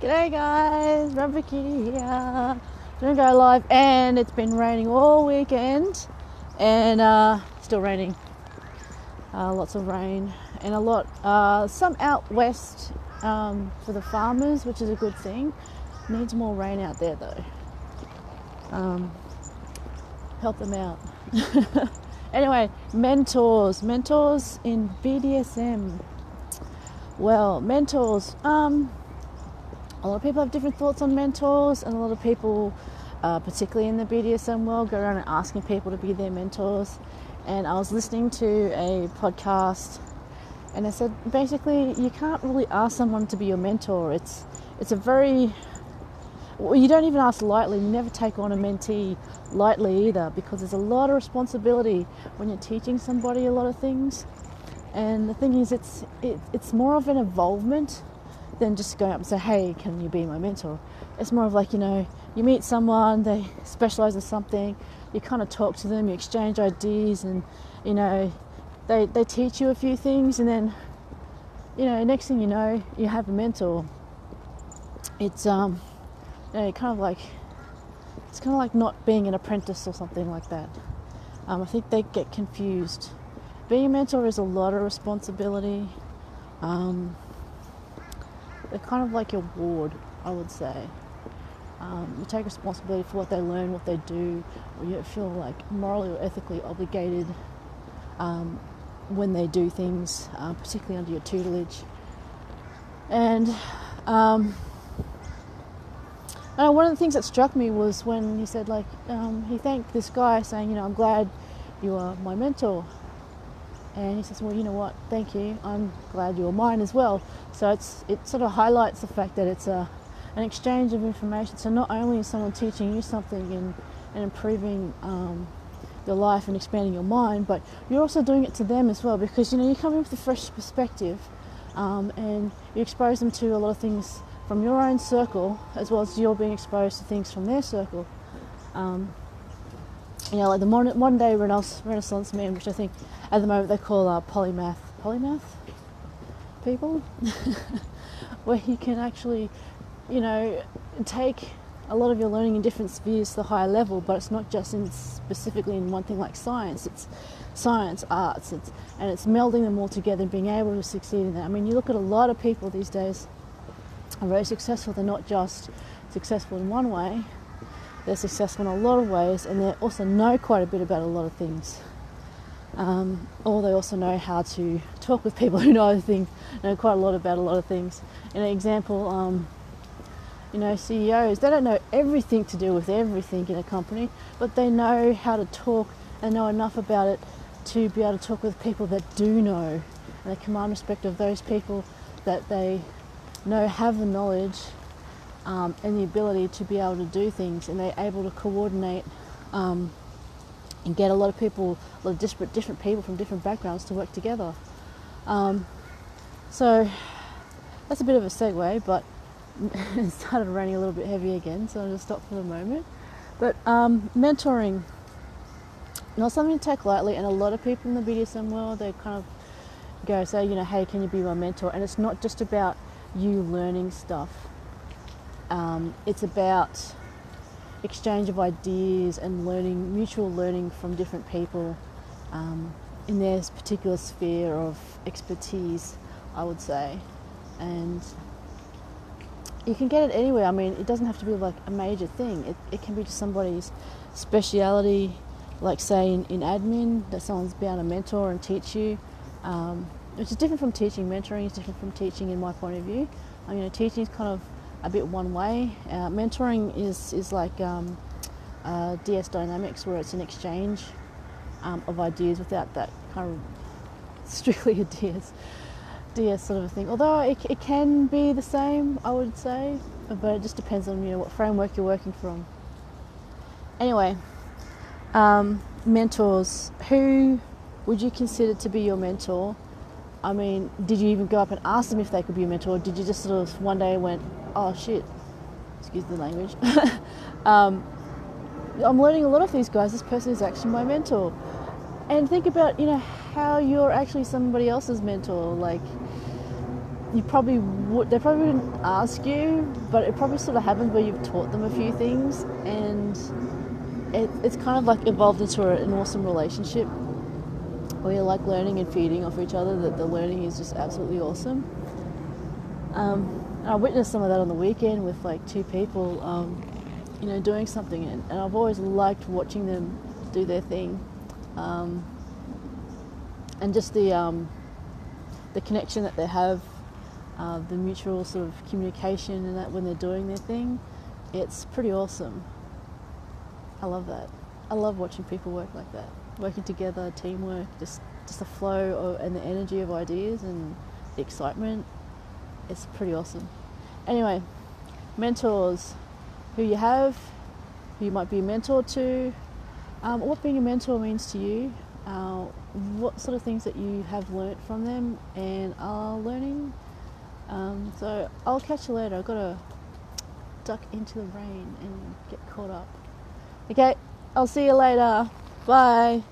G'day guys, Rubber Kitty here. Gonna go live, and it's been raining all weekend, and still raining. Lots of rain, and some out west for the farmers, which is a good thing. Needs more rain out there though. Help them out. Anyway, mentors in BDSM. Well, mentors. A lot of people have different thoughts on mentors, and a lot of people, particularly in the BDSM world, go around and asking people to be their mentors. And I was listening to a podcast, and they said basically you can't really ask someone to be your mentor. It's a very, well, you don't even ask lightly. You never take on a mentee lightly either, because there's a lot of responsibility when you're teaching somebody a lot of things. And the thing is, it's more of an involvement than just going up and say, hey, can you be my mentor? It's more of like, you meet someone, they specialize in something, you kind of talk to them, you exchange ideas, and they teach you a few things, and then next thing you know, you have a mentor. It's kind of like not being an apprentice or something like that. I think they get confused. Being a mentor is a lot of responsibility. They're kind of like your ward, I would say. You take responsibility for what they learn, what they do, or you feel like morally or ethically obligated when they do things, particularly under your tutelage. And one of the things that struck me was when he said, he thanked this guy saying, I'm glad you are my mentor. And he says, well, you know what, thank you, I'm glad you're mine as well. So it sort of highlights the fact that it's an exchange of information. So not only is someone teaching you something and improving your life and expanding your mind, but you're also doing it to them as well, because you come in with a fresh perspective, and you expose them to a lot of things from your own circle, as well as you're being exposed to things from their circle. Like the modern day Renaissance man, which I think at the moment they call polymath people, where you can actually, take a lot of your learning in different spheres to the higher level, but it's not just specifically in one thing like science. It's science, arts, and it's melding them all together and being able to succeed in that. I mean, you look at a lot of people these days are very successful. They're not just successful in one way. They're successful in a lot of ways, and they also know quite a bit about a lot of things. Or they also know how to talk with people who know quite a lot about a lot of things. In an example, CEOs, they don't know everything to do with everything in a company, but they know how to talk and know enough about it to be able to talk with people that do know. And they command respect of those people that they know have the knowledge and the ability to be able to do things, and they're able to coordinate and get a lot of different people from different backgrounds to work together. So that's a bit of a segue, but it started raining a little bit heavy again, so I'll just stop for the moment. But mentoring, not something to take lightly, and a lot of people in the BDSM world, they kind of go say, hey, can you be my mentor? And it's not just about you learning stuff. It's about exchange of ideas and mutual learning from different people in their particular sphere of expertise, I would say. And you can get it anywhere. I mean, it doesn't have to be like a major thing. It can be just somebody's speciality, like say in admin, that someone's bound to mentor and teach you, which is different from teaching. Mentoring is different from teaching in my point of view. Teaching is kind of a bit one way. Mentoring is like DS dynamics, where it's an exchange of ideas without that kind of strictly a DS sort of a thing. Although it can be the same, I would say, but it just depends on what framework you're working from. Anyway, mentors. Who would you consider to be your mentor? I mean, did you even go up and ask them if they could be a mentor? Or did you just sort of one day went, oh shit, excuse the language, I'm learning a lot of these guys, this person is actually my mentor. And think about, how you're actually somebody else's mentor. Like, they probably wouldn't ask you, but it probably sort of happens where you've taught them a few things, and it's kind of like evolved into an awesome relationship where you're like learning and feeding off each other. That the learning is just absolutely awesome. I witnessed some of that on the weekend with like two people, doing something, and I've always liked watching them do their thing, and just the connection that they have, the mutual sort of communication and that when they're doing their thing, it's pretty awesome. I love that. I love watching people work like that, working together, teamwork, just the flow and the energy of ideas and the excitement. It's pretty awesome. Anyway, mentors, who you have, who you might be a mentor to, what being a mentor means to you, what sort of things that you have learnt from them and are learning. So I'll catch you later. I've got to duck into the rain and get caught up. Okay, I'll see you later. Bye.